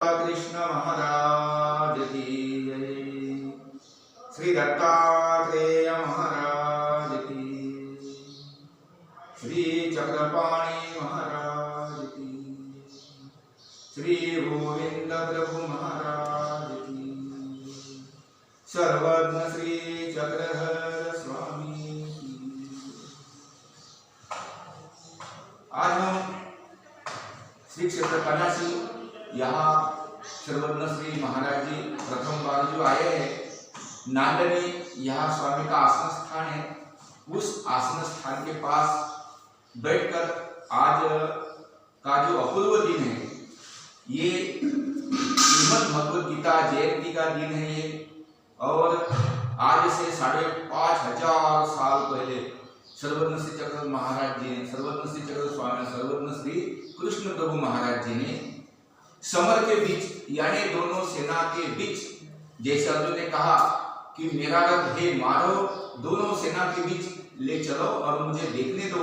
कृष्ण महाराज की जय। श्री दत्तात्रेय महाराज की, श्री चक्रपाणि महाराज की, श्री गोविंद प्रभु महाराज की, सर्वज्ञ श्री चक्रधर स्वामी की। आज हम श्री क्षेत्र कान्हासी यहाँ सर्वज्ञ श्री महाराज जी प्रथम बार जो आए हैं नांदनी, यहाँ स्वामी का आसन स्थान है। उस आसन स्थान के पास बैठकर आज का जो अपूर्व दिन है, ये श्रीमद् भगवद गीता जयंती का दिन है ये। और आज से 5,500 साल पहले सर्वज्ञ श्री चक्रधर महाराज जी ने, सर्वज्ञ श्री चक्रधर स्वामी, सर्वज्ञ श्री कृष्ण प्रभु महाराज जी ने समर के बीच, यानी दोनों सेना के बीच, जैसे अर्जुन ने कहा कि मेरा रथ हे मारो, दोनों सेना के बीच ले चलो और मुझे देखने दो,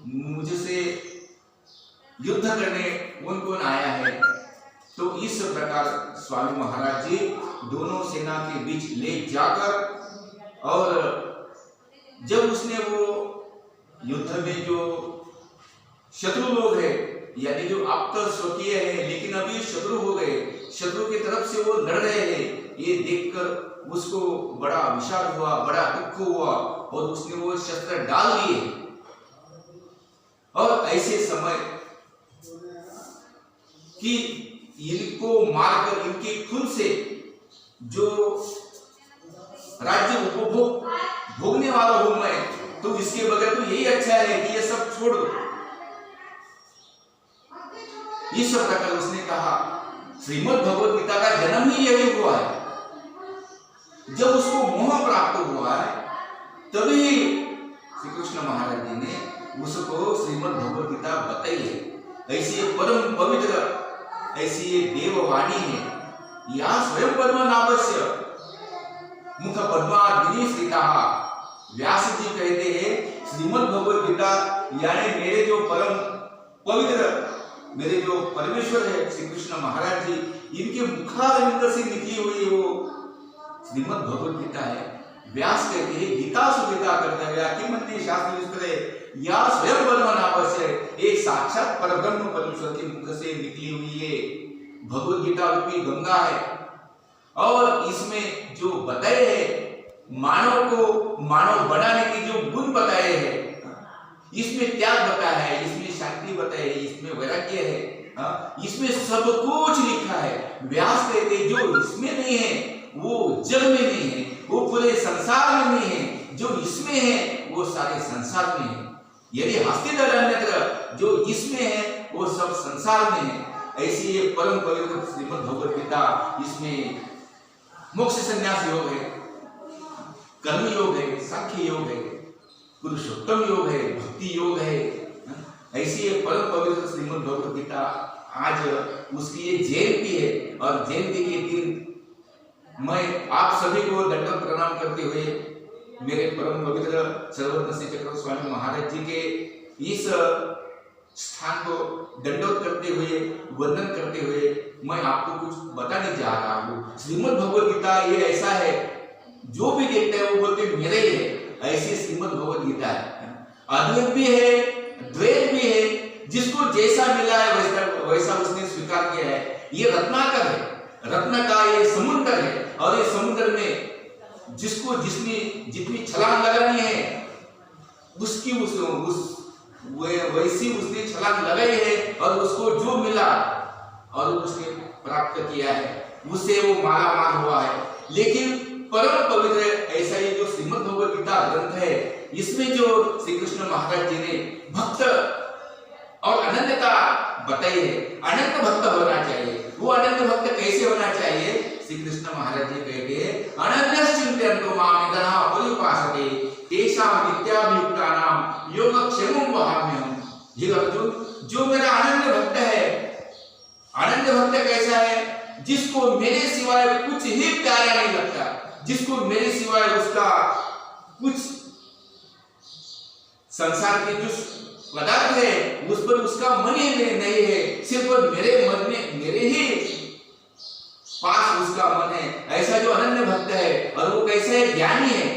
मुझसे युद्ध करने कौन कौन आया है। तो इस प्रकार स्वामी महाराज जी दोनों सेना के बीच ले जाकर, और जब उसने वो युद्ध में जो शत्रु लोग हैं, यानी जो अब तो स्वकीय है लेकिन अभी शत्रु हो गए, शत्रु की तरफ से वो लड़ रहे हैं, ये देखकर उसको बड़ा विषाद हुआ, बड़ा दुख हुआ और उसने वो शस्त्र डाल दिए। और ऐसे समय कि इनको मारकर इनके खून से जो राज्य उपभोग भोगने वाला हूं मैं, तो इसके बगैर तो यही अच्छा है कि ये सब छोड़ दो। इस प्रकार उसने कहा, श्रीमद् भगवद गीता का जन्म ही यही हुआ है। जब उसको मोह प्राप्त हुआ है, तभी श्री कृष्ण महाराज जी ने उसको श्रीमद् भगवद गीता बताई है। ऐसी परम पवित्र, ऐसी ये देववाणी है। यहाँ स्वयं पद्मनाभस्य मुख पद्माग्नि श्रिता। व्यास जी कहते हैं श्रीमद् भगवद गीता यानी मेरे जो परम पवित्र, मेरे जो परमेश्वर है श्री कृष्ण महाराज जी, इनके मुखारविंद से निकली हुई वो श्रीमद् भगवद गीता है। व्यास कहते हैं गीता सुगीता कर्तव्या किमन्ये शास्त्र विस्तरे, या स्वयं पद्मनाभस्य, एक साक्षात परब्रह्म परमेश्वर के मुख से निकली हुई ये भगवद गीता रूपी गंगा है। और इसमें जो बताए हैं मानव को मानव बनाने के जो गुण बताए हैं, इसमें त्याग बताया है, इसमें शांति बताई है, इसमें वैराग्य है, इसमें सब कुछ लिखा है। व्यास कहते जो इसमें नहीं है वो जग में नहीं है, वो पूरे संसार में नहीं है, जो इसमें है वो सारे संसार में है। यदि हस्तिधर अन्यत्र, जो इसमें है वो सब संसार में है। ऐसी ये परम पवित्र श्रीमद् भगवद गीता, इसमें मोक्ष संन्यास योग है, कर्म योग है, सांख्य योग है, पुरुषोत्तम योग है, भक्ति योग है। ऐसी ये परम पवित्र श्रीमद् भगवद गीता, आज उसकी ये जयंती है। और जयंती के दिन मैं आप सभी को दंडवत प्रणाम करते हुए, मेरे परम पवित्र सर्वज्ञ श्री चक्रधर स्वामी महाराज जी के इस स्थान को दंडवत करते हुए, वंदन करते हुए, मैं आपको कुछ बताने जा रहा हूँ। श्रीमद् भगवद गीता ये ऐसा है, जो भी देखते हैं वो बोलते मेरे ही है। ऐसी श्रीमद् भगवद गीता है, अद्वैत भी है, द्वैत भी है, जिसको जैसा मिला है वैसा उसने स्वीकार किया है। ये रत्नाकर है, रत्न का ये समुद्र है, और ये समुद्र में जिसको जितनी छलांग लगानी है उसकी वैसी उसने छलांग लगाई है, और उसको जो मिला और उसने प्राप्त किया है, उससे वो माला माल हुआ है। लेकिन परम पवित्र ऐसा ये जो श्रीमद् भगवद गीता ग्रंथ है, इसमें जो श्री कृष्ण महाराज जी ने भक्त और अनन्यता बताई है, अनंत भक्त होना चाहिए। वो अनंत भक्त कैसे होना चाहिए? श्री कृष्ण महाराज जी कहते हैं अनन्यश्चिन्तयन्तो मां यदः पर्युपासते तेषां नित्याभियुक्तानां योगक्षेमं वहाम्यहम्। हे अर्जुन, जो मेरा अनन्य भक्त है, अनन्य भक्त कैसा है? जिसको मेरे सिवाय कुछ ही प्यारा नहीं लगता, जिसको मेरे सिवाय उसका कुछ संसार के जो पदार्थ है उस पर उसका मन ही नहीं है, सिर्फ मेरे मन में मेरे ही उसका मन है, ऐसा जो अनन्य भक्त है, और वो कैसे है, ज्ञानी है,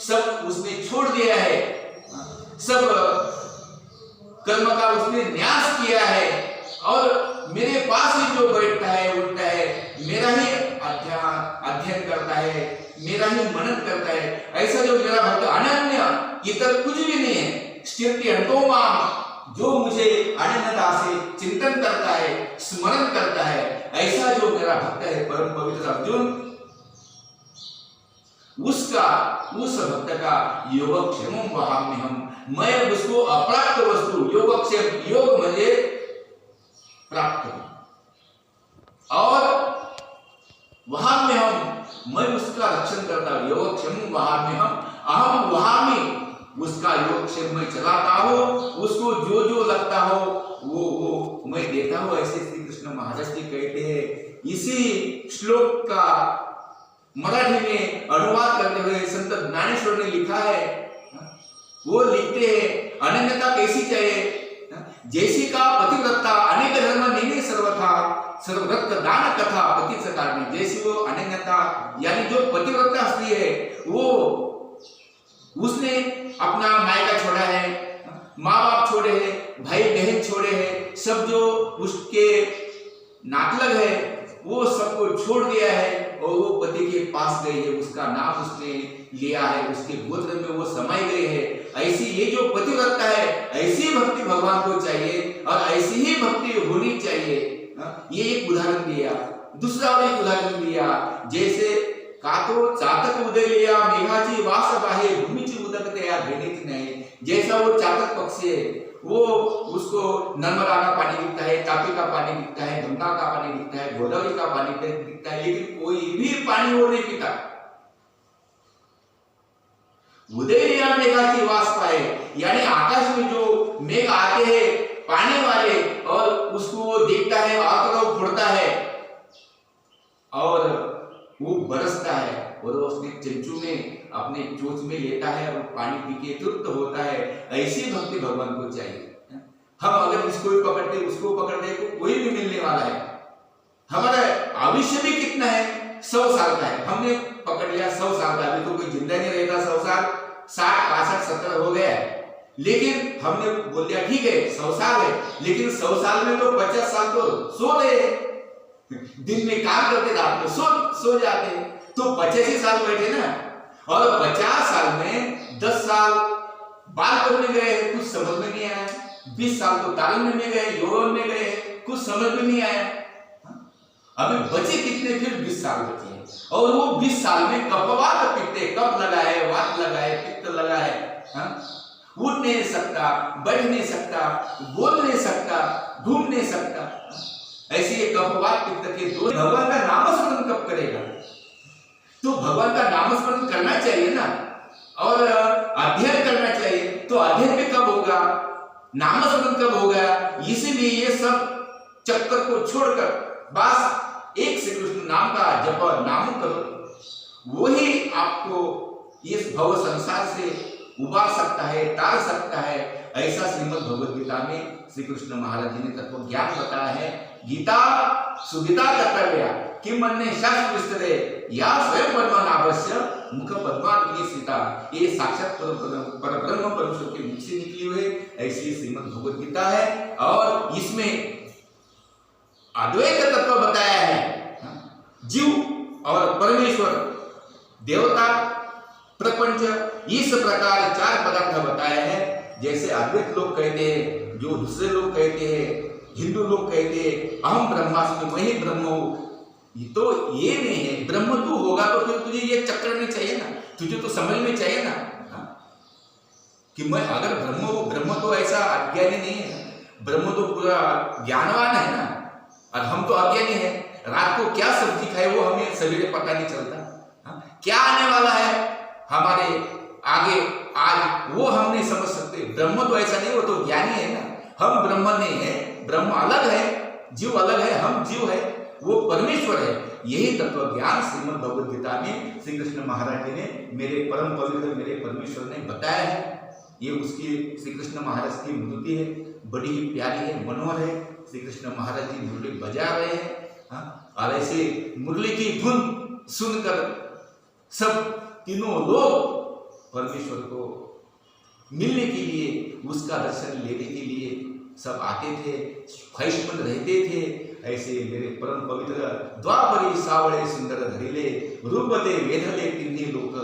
सब उसने छोड़ दिया है, सब कर्म का उसने न्यास किया है, और मेरे पास ही जो बैठता है, उठता है, मेरा ही अध्ययन करता है, मेरा ही मनन करता है, ऐसा जो मेरा भक्त अनन्य, इतर कुछ भी नहीं है, स्थिति अंतोमा, जो मुझे अनन्यता से चिंतन करता है, स्मरण करता है, ऐसा जो मेरा भक्त है परम पवित्र अर्जुन, उस भक्त का योगक्षेमं वहाम्यहम्, मैं उसको अप्राप्त वस्तु, योगक्षेम, योग मुझे प्राप्त हो, और वहाम्यहम्, मैं उसका रक्षण करता हूं, योगक्षेमं वहाम्यहम्, अहम वहामि, उसका योगक्षेम मैं चलाता हूं, उसको जो जो लगता हो वो मैं देता हूं, ऐसे श्री कृष्ण महाराज जी कहते हैं। इसी श्लोक का मराठी में अनुवाद करते हुए संत ज्ञानेश्वर ने लिखा है, वो लिखते हैं, अनन्यता कैसी चाहिए, जैसी का पतिव्रता अनेक धर्म नेने सर्वथा, सर्वव्रत दान कथा पति सकारणी, जैसी वो अनन्यता यानी जो पतिव्रता स्त्री है, वो उसने अपना मायका छोड़ा है, माँ बाप छोड़े हैं, भाई बहन छोड़े हैं, सब जो उसके नातलग है वो सबको छोड़ दिया है, और वो पति के पास गई है, उसका नाम उसने लिया है, उसके गोत्र में वो समाई गई है। ऐसी ये जो पतिव्रता है, ऐसी भक्ति भगवान को चाहिए, और ऐसी ही भक्ति होनी चाहिए। ये एक उदाहरण दिया। दूसरा और एक उदाहरण दिया, जैसे कातो चातक उदय लिया मेघाची वास बाहे भूमिची उदक तया भेनित नहीं, जैसा वो चातक पक्षी है, वो उसको नर्मदा का पानी दिखता है, तापी का पानी दिखता है, गंगा का पानी दिखता है, गोदावरी का पानी दिखता है, लेकिन कोई भी पानी वो नहीं पीता। उदय लिया मेघाची वास पाए, यानी आकाश में जो मेघ आते हैं पानी वाले, और उसको वो देखता है, आतों फुड़ता है, और वो बरसता है, और वो उसने चंचू में अपने चोंच में लेता है, और पानी पी के तृप्त होता है। ऐसी भक्ति भगवान को चाहिए। हम अगर इसको भी पकड़ते, उसको पकड़ते, तो कोई भी मिलने वाला है। हमारा आयुष्य भी कितना है, 100 साल का है, हमने पकड़ लिया 100 साल का, अभी तो कोई जिंदा नहीं रहता 100 साल, 60, 65, 70 हो गया है, लेकिन हमने बोल दिया ठीक है 100 साल है, लेकिन 100 साल में तो 50 साल तो सो रहे, दिन में काम करते, रात में सो जाते, तो 85 साल बैठे ना, और 50 साल में 10 साल बाल करने गए, कुछ समझ में नहीं आया, 20 साल तो तारुण्य में गए, यौवन में गए, कुछ समझ में नहीं आया, अभी बचे कितने, फिर 20 साल बचे हैं, और वो 20 साल में कपवात पित्ते, कप लगाए, वात लगाए, पित्त लगाए, उठ नहीं सकता, बैठ नहीं सकता, बोल नहीं सकता, घूम नहीं सकता, ऐसे ये कपवात पित्त के दो, भगवान का नामस्मरण कब करेगा? तो भगवान का नामस्मरण करना चाहिए ना, और अध्ययन करना चाहिए, तो अध्ययन भी कब होगा, नामस्मरण कब होगा? इसीलिए ये सब चक्कर को छोड़कर बस एक श्री कृष्ण नाम का जप नाम करो, वही आपको इस भव संसार से उबार सकता है, तार सकता है। ऐसा श्रीमद् भगवद गीता में श्री कृष्ण महाराज जी ने तत्व ज्ञान बताया है। गीता सुगीता कर्तव्य किम अन्य शास्त्र विस्तरे या स्वयं परमानावश्य मुख पद्मावती सीता, ये साक्षात परब्रह्म परमेश्वर के मुख से निकली हुई ऐसी श्रीमद् भगवद गीता है, और इसमें अद्वैत तत्व बताया है। जीव और परमेश्वर, देवता, प्रपंच, इस प्रकार 4 पदार्थ बताया है। जैसे अद्वैत लोग कहते हैं, जो दूसरे लोग कहते हैं, हिंदू लोग कहते हैं अहम ब्रह्मास्मि, मैं ही ब्रह्म हूं, तो ये नहीं है। ब्रह्म तू होगा तो फिर तुझे ये चक्कर में चाहिए ना, तुझे तो समझ में चाहिए ना कि मैं अगर ब्रह्म हूं, ब्रह्म तो ऐसा अज्ञानी नहीं है, ब्रह्म तो पूरा ज्ञानवान है ना, और हम तो अज्ञानी है। रात को क्या सब्जी खाए वो हमें सवेरे पता नहीं चलता, क्या आने वाला है हमारे आगे आज वो हम नहीं समझ सकते। ब्रह्म तो ऐसा नहीं, वो तो ज्ञानी है ना, हम ब्रह्म नहीं है, ब्रह्म अलग है, जीव अलग है, हम जीव है, वो परमेश्वर है। यही तत्व ज्ञान श्रीमद् भगवद गीता में श्री कृष्ण महाराज जी ने, मेरे परम पवित्र मेरे परमेश्वर ने बताया है। ये उसकी श्री कृष्ण महाराज की मूर्ति है, बड़ी ही प्यारी है, मनोहर है। श्री कृष्ण महाराज जी मूर्ति बजा रहे हैं, और ऐसे मुरली की धुन सुनकर सब तीनों लोग परमेश्वर को मिलने के लिए, उसका दर्शन लेने के लिए सब आते थे, ख्वाहिशमंद रहते थे। ऐसे मेरे परम पवित्र द्वापरी सावळे सुंदर धरिले रूपते वेधले तिन्ही लोक,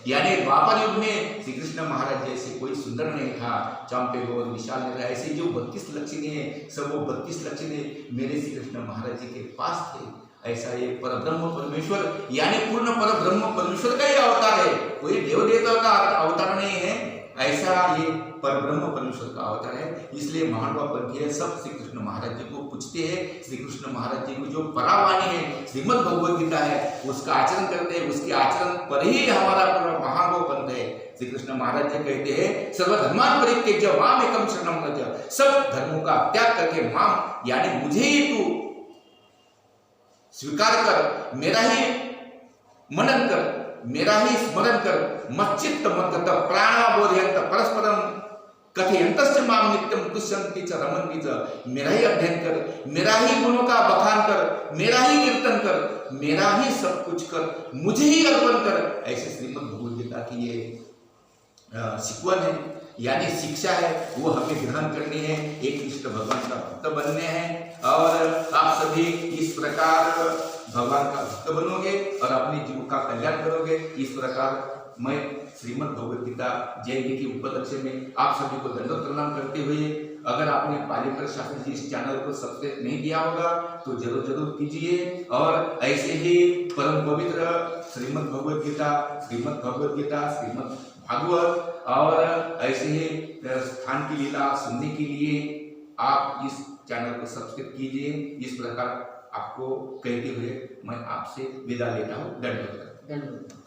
यानी द्वापर युग में श्री कृष्ण महाराज जैसे कोई सुंदर नहीं था। चंपे गौर विशाल नेत्र, ऐसे जो 32 लक्षणी है, सब वो 32 लक्षणी मेरे श्री कृष्ण महाराज जी के पास थे। ऐसा ये परब्रह्म परमेश्वर, यानी पूर्ण परब्रह्म परमेश्वर का ही अवतार है, कोई देव देवता का अवतार नहीं है। ऐसा ये परब्रह्म परमेश्वर का अवतार है। इसलिए महानुभाव पंथी है, सब श्री कृष्ण महाराज जी को पूछते हैं। श्री कृष्ण महाराज जी को जो परावाणी है, श्रीमद् भगवद गीता है, उसका आचरण करते हैं। उसके आचरण पर ही हमारा पूरा महानुभाव पंथ है। श्री कृष्ण महाराज जी कहते हैं, सर्वधर्मान परित्यज्य माम एकम शरणम व्रज, सब धर्मों का त्याग करके माम यानी मुझे ही तू स्वीकार कर, मेरा ही मनन कर, मेरा ही स्मरण कर, मच्चित्त मद्गत प्राणाबोधयंत परस्परम कथयंतस्य माम नित्यम दुष्यंति च रमन्ति च, मेरा ही अध्ययन कर, मेरा ही गुणों का बखान कर, मेरा ही कीर्तन कर, मेरा ही सब कुछ कर, मुझे ही अर्पण कर। ऐसे श्रीमद् भगवद गीता की ये शिकवन है, यानी शिक्षा है, वो हमें ग्रहण करनी है, एक निष्ठ भगवान का भक्त बनने हैं। और आप सभी इस प्रकार भगवान का भक्त बनोगे और अपने जीव का कल्याण करोगे। इस प्रकार मैं श्रीमद् भगवद गीता जयंती के उपलक्ष्य में आप सभी को दंडवत प्रणाम करते हुए, अगर आपने पालेकर शास्त्री जी इस चैनल को सब्सक्राइब नहीं किया होगा तो जरूर जरूर कीजिए। और ऐसे ही परम पवित्र श्रीमद् भगवद गीता, श्रीमद् भगवद गीता, श्रीमद् भागवत और ऐसे ही स्थान की लीला सुनने के लिए आप इस चैनल को सब्सक्राइब कीजिए। इस प्रकार आपको कहते हुए मैं आपसे विदा लेता हूँ। धन्यवाद।